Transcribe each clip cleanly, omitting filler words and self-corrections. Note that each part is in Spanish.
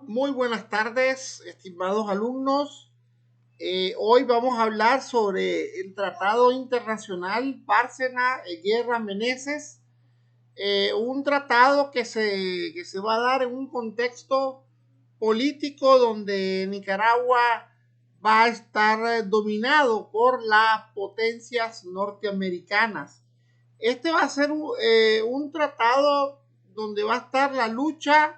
Muy buenas tardes, estimados alumnos. Hoy vamos a hablar sobre el Tratado Internacional Bárcena-Guerra-Meneses, un tratado que se va a dar en un contexto político donde Nicaragua va a estar dominado por las potencias norteamericanas. Este va a ser un tratado donde va a estar la lucha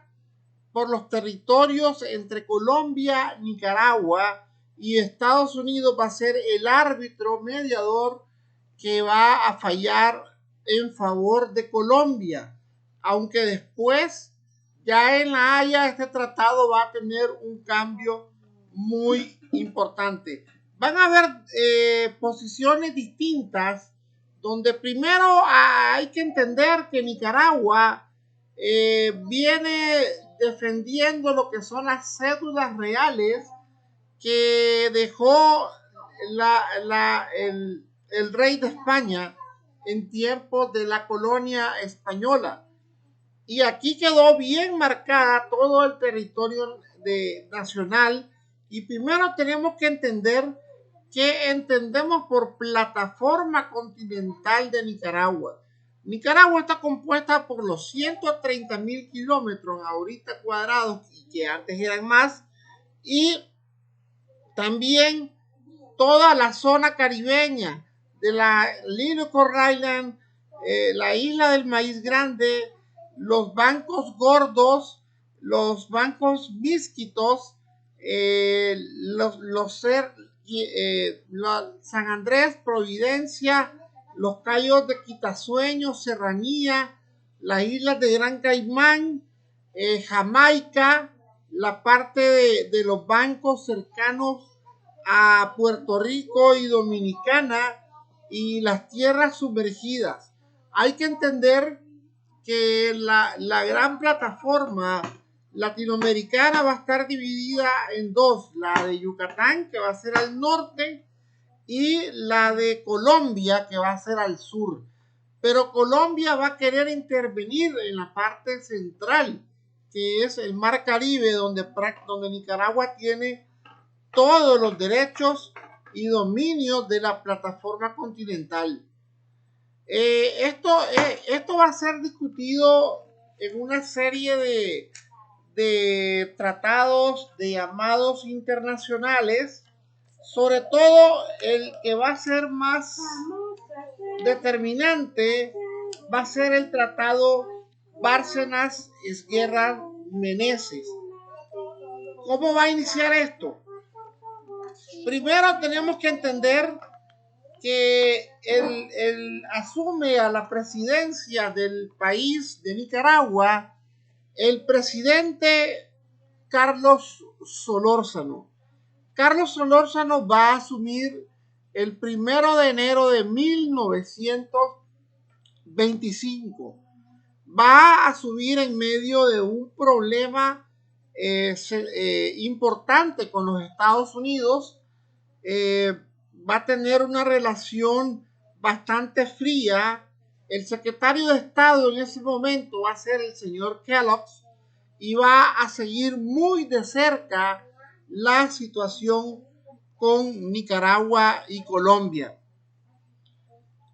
por los territorios entre Colombia, Nicaragua y Estados Unidos. Va a ser el árbitro mediador que va a fallar en favor de Colombia, aunque después ya en La Haya este tratado va a tener un cambio muy importante. Van a haber posiciones distintas, donde primero hay que entender que Nicaragua viene defendiendo lo que son las cédulas reales que dejó el rey de España en tiempos de la colonia española. Y aquí quedó bien marcada todo el territorio nacional. Y primero tenemos que entender qué entendemos por plataforma continental de Nicaragua. Nicaragua está compuesta por los 130,000 kilómetros ahorita cuadrados, y que antes eran más, y también toda la zona caribeña de la Little Corn Island, la isla del Maíz Grande, los bancos gordos, los bancos Misquitos, San Andrés, Providencia, los cayos de Quitasueño, Serranía, las islas de Gran Caimán, Jamaica, la parte de los bancos cercanos a Puerto Rico y Dominicana, y las tierras sumergidas. Hay que entender que la gran plataforma latinoamericana va a estar dividida en dos: la de Yucatán, que va a ser al norte, y la de Colombia, que va a ser al sur. Pero Colombia va a querer intervenir en la parte central, que es el Mar Caribe, donde Nicaragua tiene todos los derechos y dominios de la plataforma continental. Esto va a ser discutido en una serie de tratados, de llamados internacionales. Sobre todo el que va a ser más determinante va a ser el tratado Bárcenas-Guerra-Meneses. ¿Cómo va a iniciar esto? Primero tenemos que entender que él asume a la presidencia del país de Nicaragua el presidente Carlos Solórzano. Carlos Solórzano va a asumir el 1 de enero de 1925. Va a subir en medio de un problema importante con los Estados Unidos. Va a tener una relación bastante fría. El secretario de Estado en ese momento va a ser el señor Kellogg, y va a seguir muy de cerca la situación con Nicaragua y Colombia.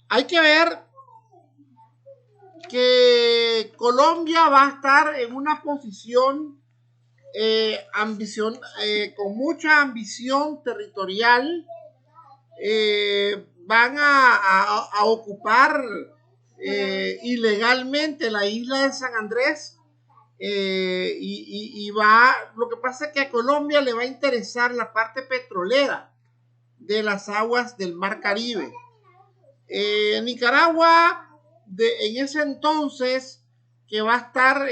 Hay que ver que Colombia va a estar en una posición con mucha ambición territorial. Van a ocupar ilegalmente la isla de San Andrés. Lo que pasa es que a Colombia le va a interesar la parte petrolera de las aguas del Mar Caribe. Nicaragua en ese entonces, que va a estar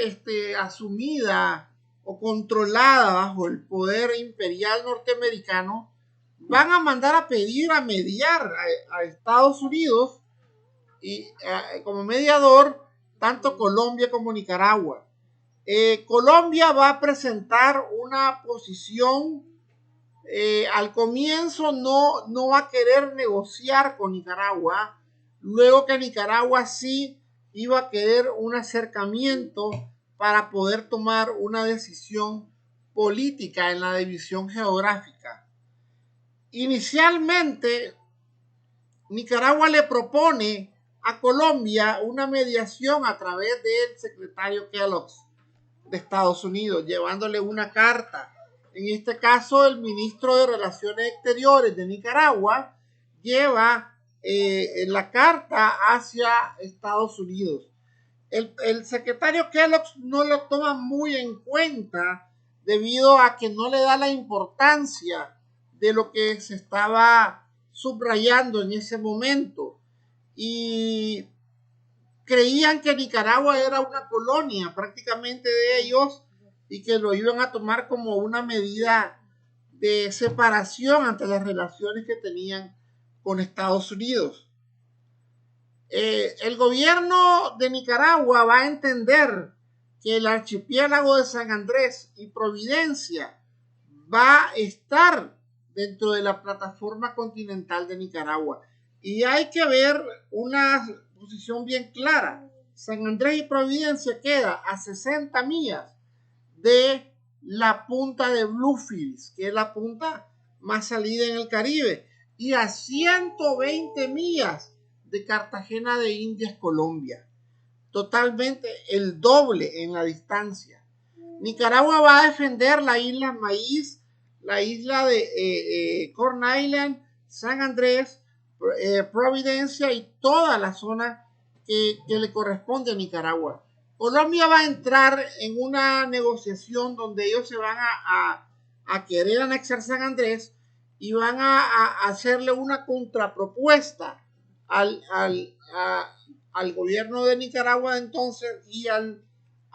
asumida o controlada bajo el poder imperial norteamericano, van a mandar a pedir a mediar a Estados Unidos y como mediador tanto Colombia como Nicaragua. Colombia va a presentar una posición. Al comienzo no va a querer negociar con Nicaragua, luego que Nicaragua sí iba a querer un acercamiento para poder tomar una decisión política en la división geográfica. Inicialmente, Nicaragua le propone a Colombia una mediación a través del secretario Kellogg de Estados Unidos, llevándole una carta. En este caso, el ministro de Relaciones Exteriores de Nicaragua lleva la carta hacia Estados Unidos. El secretario Kellogg no lo toma muy en cuenta debido a que no le da la importancia de lo que se estaba subrayando en ese momento, y creían que Nicaragua era una colonia prácticamente de ellos y que lo iban a tomar como una medida de separación ante las relaciones que tenían con Estados Unidos. El gobierno de Nicaragua va a entender que el archipiélago de San Andrés y Providencia va a estar dentro de la plataforma continental de Nicaragua. Y hay que ver una posición bien clara. San Andrés y Providencia queda a 60 millas de la punta de Bluefields, que es la punta más salida en el Caribe, y a 120 millas de Cartagena de Indias, Colombia. Totalmente el doble en la distancia. Nicaragua va a defender la isla Maíz, la isla de Corn Island, San Andrés, Providencia y toda la zona que le corresponde a Nicaragua. Colombia va a entrar en una negociación donde ellos se van a querer anexar San Andrés y van a hacerle una contrapropuesta al gobierno de Nicaragua de entonces y a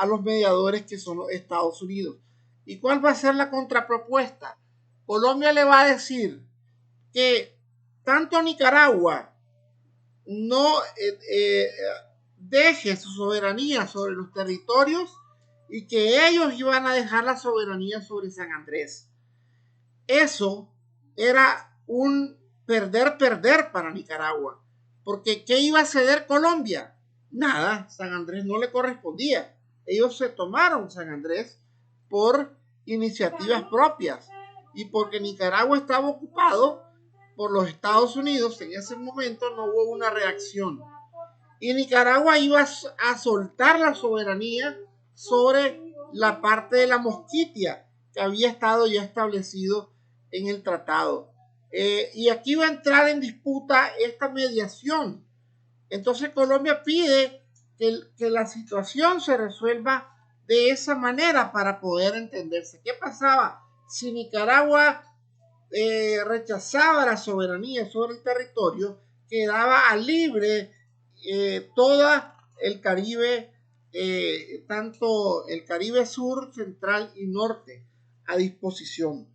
los mediadores que son los Estados Unidos. ¿Y cuál va a ser la contrapropuesta? Colombia le va a decir que tanto Nicaragua no deje su soberanía sobre los territorios y que ellos iban a dejar la soberanía sobre San Andrés. Eso era un perder-perder para Nicaragua, porque ¿qué iba a ceder Colombia? Nada, San Andrés no le correspondía. Ellos se tomaron San Andrés por iniciativas propias y porque Nicaragua estaba ocupado por los Estados Unidos. En ese momento no hubo una reacción y Nicaragua iba a soltar la soberanía sobre la parte de la Mosquitia que había estado ya establecido en el tratado. Y aquí va a entrar en disputa esta mediación. Entonces Colombia pide que la situación se resuelva de esa manera para poder entenderse. ¿Qué pasaba si Nicaragua rechazaba la soberanía sobre el territorio? Quedaba a libre todo el Caribe, tanto el Caribe sur, central y norte, a disposición.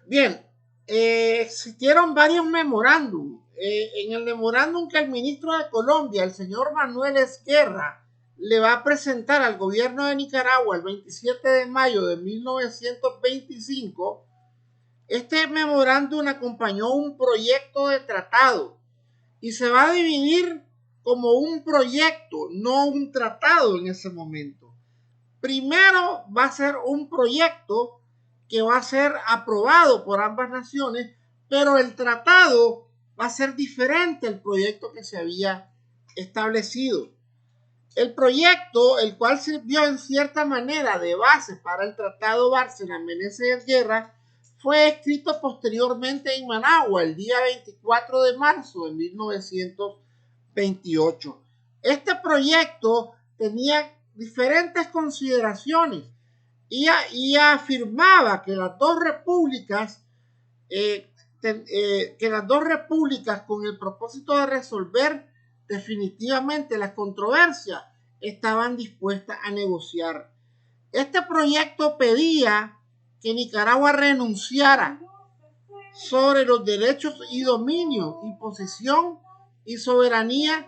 Bien, existieron varios memorándum. En el memorándum que el ministro de Colombia, el señor Manuel Esquerra, le va a presentar al gobierno de Nicaragua el 27 de mayo de 1925, este memorándum acompañó un proyecto de tratado y se va a dividir como un proyecto, no un tratado en ese momento. Primero va a ser un proyecto que va a ser aprobado por ambas naciones, pero el tratado va a ser diferente al proyecto que se había establecido. El proyecto, el cual sirvió en cierta manera de base para el Tratado Bárcena-Meneses Guerra, fue escrito posteriormente en Managua el día 24 de marzo de 1928. Este proyecto tenía diferentes consideraciones y afirmaba que las dos repúblicas, con el propósito de resolver definitivamente las controversias, estaban dispuestas a negociar. Este proyecto pedía que Nicaragua renunciara sobre los derechos y dominio y posesión y soberanía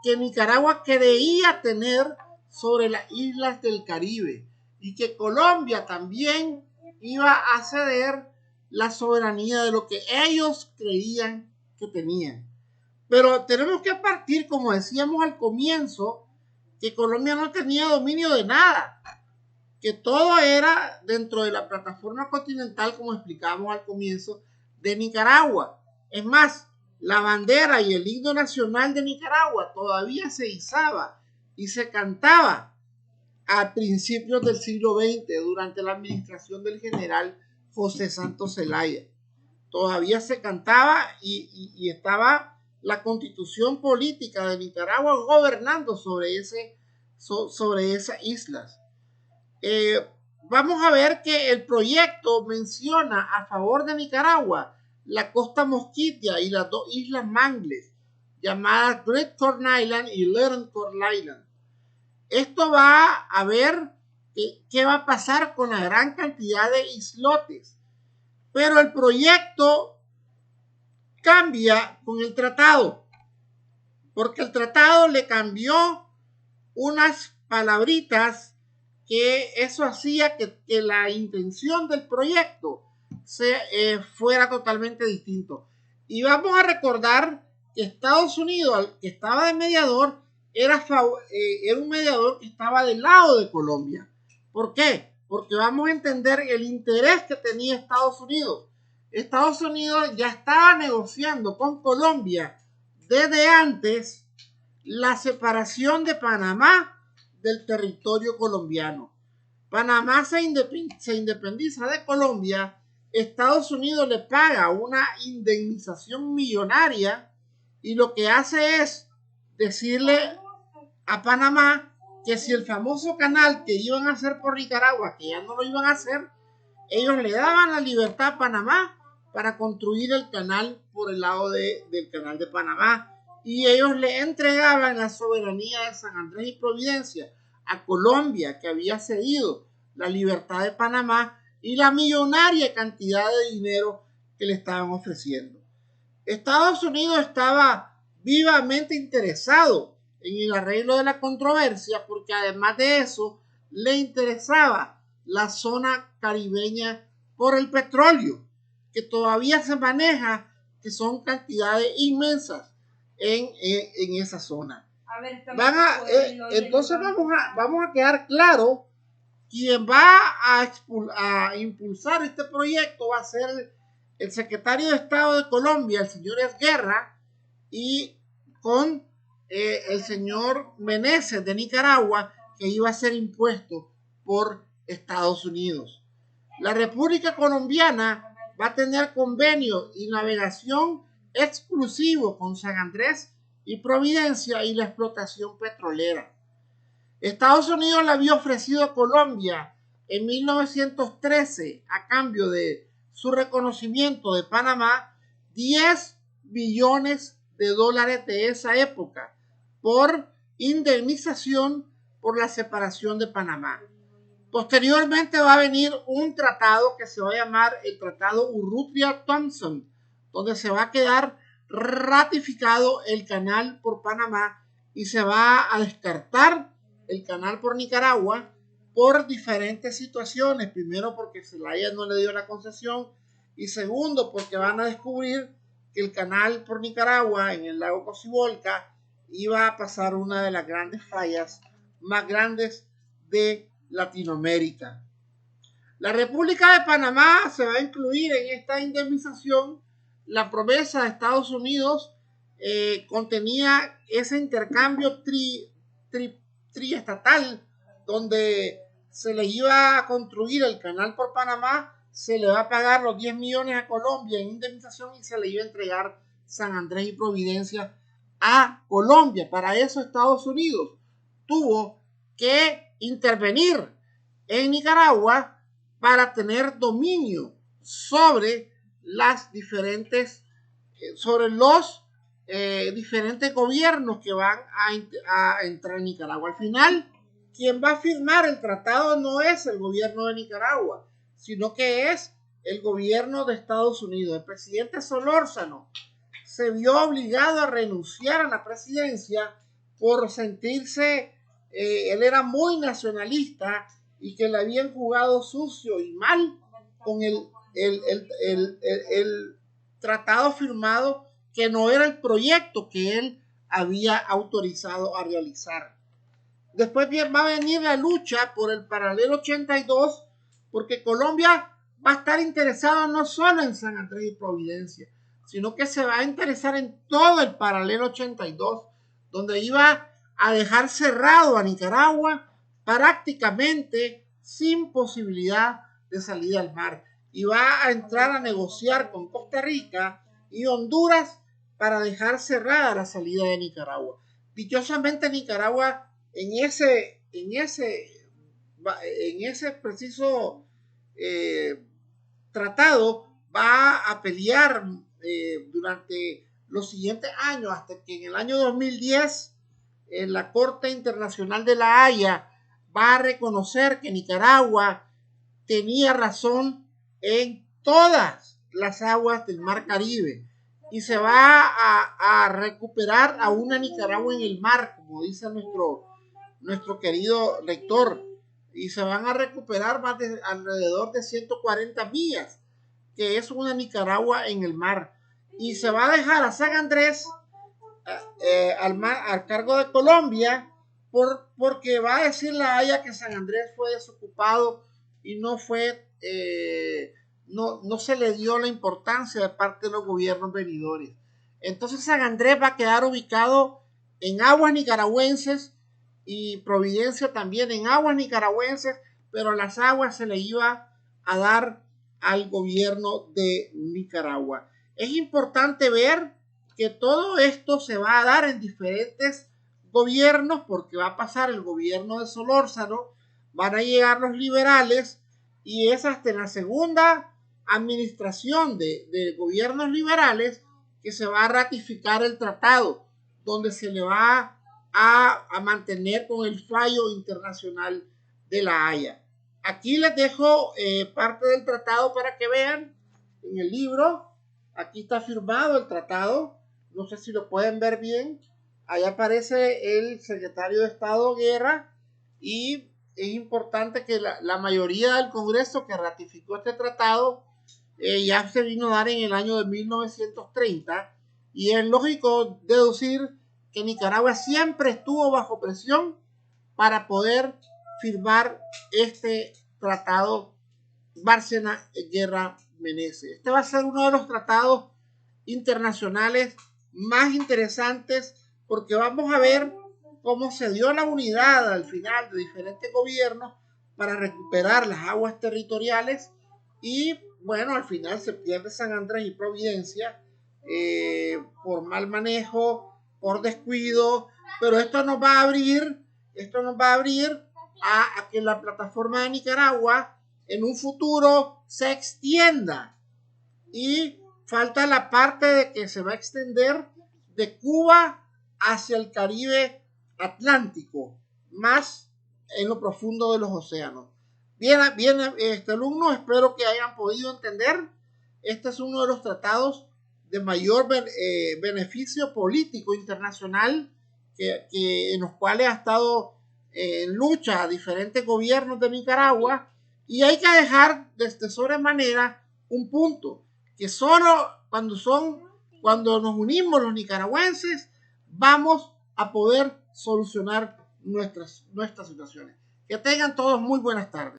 que Nicaragua creía tener sobre las islas del Caribe y que Colombia también iba a ceder la soberanía de lo que ellos creían que tenían. Pero tenemos que partir, como decíamos al comienzo, que Colombia no tenía dominio de nada, que todo era dentro de la plataforma continental, como explicábamos al comienzo, de Nicaragua. Es más, la bandera y el himno nacional de Nicaragua todavía se izaba y se cantaba a principios del siglo XX, durante la administración del general José Santos Zelaya. Todavía se cantaba y estaba la constitución política de Nicaragua gobernando sobre esas islas. Vamos a ver que el proyecto menciona a favor de Nicaragua la costa Mosquitia y las dos islas Mangles, llamadas Great Corn Island y Little Corn Island. Esto va a ver qué va a pasar con la gran cantidad de islotes. Pero el proyecto cambia con el tratado, porque el tratado le cambió unas palabritas que eso hacía que la intención del proyecto fuera totalmente distinto. Y vamos a recordar que Estados Unidos, que estaba de mediador, era un mediador que estaba del lado de Colombia. ¿Por qué? Porque vamos a entender el interés que tenía Estados Unidos. Estados Unidos ya estaba negociando con Colombia desde antes la separación de Panamá del territorio colombiano. Panamá se independiza de Colombia, Estados Unidos le paga una indemnización millonaria y lo que hace es decirle a Panamá que si el famoso canal que iban a hacer por Nicaragua, que ya no lo iban a hacer, ellos le daban la libertad a Panamá para construir el canal por el lado del canal de Panamá, y ellos le entregaban la soberanía de San Andrés y Providencia a Colombia, que había cedido la libertad de Panamá y la millonaria cantidad de dinero que le estaban ofreciendo. Estados Unidos estaba vivamente interesado en el arreglo de la controversia, porque además de eso le interesaba la zona caribeña por el petróleo, que todavía se maneja, que son cantidades inmensas en esa zona. A ver, entonces vamos a quedar claro, quien va a impulsar este proyecto va a ser el secretario de Estado de Colombia, el señor Esguerra, y con el señor Meneses de Nicaragua, que iba a ser impuesto por Estados Unidos. La República Colombiana va a tener convenio y navegación exclusivo con San Andrés y Providencia y la explotación petrolera. Estados Unidos le había ofrecido a Colombia en 1913, a cambio de su reconocimiento de Panamá, 10 billones de dólares de esa época por indemnización por la separación de Panamá. Posteriormente va a venir un tratado que se va a llamar el Tratado Urrutia-Thompson, donde se va a quedar ratificado el canal por Panamá y se va a descartar el canal por Nicaragua por diferentes situaciones. Primero, porque Zelaya no le dio la concesión, y segundo, porque van a descubrir que el canal por Nicaragua en el lago Cocibolca iba a pasar una de las grandes fallas más grandes de Latinoamérica. La República de Panamá se va a incluir en esta indemnización. La promesa de Estados Unidos contenía ese intercambio triestatal, donde se le iba a construir el canal por Panamá, se le va a pagar los 10 millones a Colombia en indemnización y se le iba a entregar San Andrés y Providencia a Colombia. Para eso Estados Unidos tuvo que intervenir en Nicaragua para tener dominio sobre las diferentes, sobre los diferentes gobiernos que van a entrar en Nicaragua. Al final, quien va a firmar el tratado no es el gobierno de Nicaragua, sino que es el gobierno de Estados Unidos. El presidente Solórzano se vio obligado a renunciar a la presidencia por sentirse, él era muy nacionalista y que le habían jugado sucio y mal con el tratado firmado, que no era el proyecto que él había autorizado a realizar. Después va a venir la lucha por el paralelo 82, porque Colombia va a estar interesado no solo en San Andrés y Providencia, sino que se va a interesar en todo el paralelo 82, donde iba a dejar cerrado a Nicaragua prácticamente sin posibilidad de salida al mar. Y va a entrar a negociar con Costa Rica y Honduras para dejar cerrada la salida de Nicaragua. Dichosamente Nicaragua en ese preciso tratado va a pelear durante los siguientes años, hasta que en el año 2010 la Corte Internacional de la Haya va a reconocer que Nicaragua tenía razón en todas las aguas del Mar Caribe y se va a recuperar a una Nicaragua en el mar, como dice nuestro querido lector, y se van a recuperar alrededor de 140 millas, que es una Nicaragua en el mar, y se va a dejar a San Andrés al cargo de Colombia, porque va a decir la Haya que San Andrés fue desocupado y no se le dio la importancia de parte de los gobiernos venidores. Entonces San Andrés va a quedar ubicado en aguas nicaragüenses y Providencia también en aguas nicaragüenses, pero las aguas se le iba a dar al gobierno de Nicaragua. Es importante ver que todo esto se va a dar en diferentes gobiernos, porque va a pasar el gobierno de Solórzano, van a llegar los liberales, y es hasta la segunda administración de gobiernos liberales que se va a ratificar el tratado, donde se le va a mantener con el fallo internacional de la Haya. Aquí les dejo parte del tratado para que vean en el libro. Aquí está firmado el tratado. No sé si lo pueden ver bien. Ahí aparece el secretario de Estado Guerra, y es importante que la mayoría del Congreso que ratificó este tratado ya se vino a dar en el año de 1930, y es lógico deducir que Nicaragua siempre estuvo bajo presión para poder firmar este tratado Bárcena Guerra Meneses. Este va a ser uno de los tratados internacionales más interesantes, porque vamos a ver cómo se dio la unidad al final de diferentes gobiernos para recuperar las aguas territoriales, y bueno, al final se pierde San Andrés y Providencia por mal manejo, por descuido, pero esto nos va a abrir a que la plataforma de Nicaragua en un futuro se extienda, y falta la parte de que se va a extender de Cuba hacia el Caribe Atlántico, más en lo profundo de los océanos. Bien, alumnos, espero que hayan podido entender. Este es uno de los tratados de mayor beneficio político internacional en los cuales ha estado en lucha a diferentes gobiernos de Nicaragua, y hay que dejar de sobremanera un punto, que solo cuando nos unimos los nicaragüenses vamos a poder solucionar nuestras situaciones. Que tengan todos muy buenas tardes.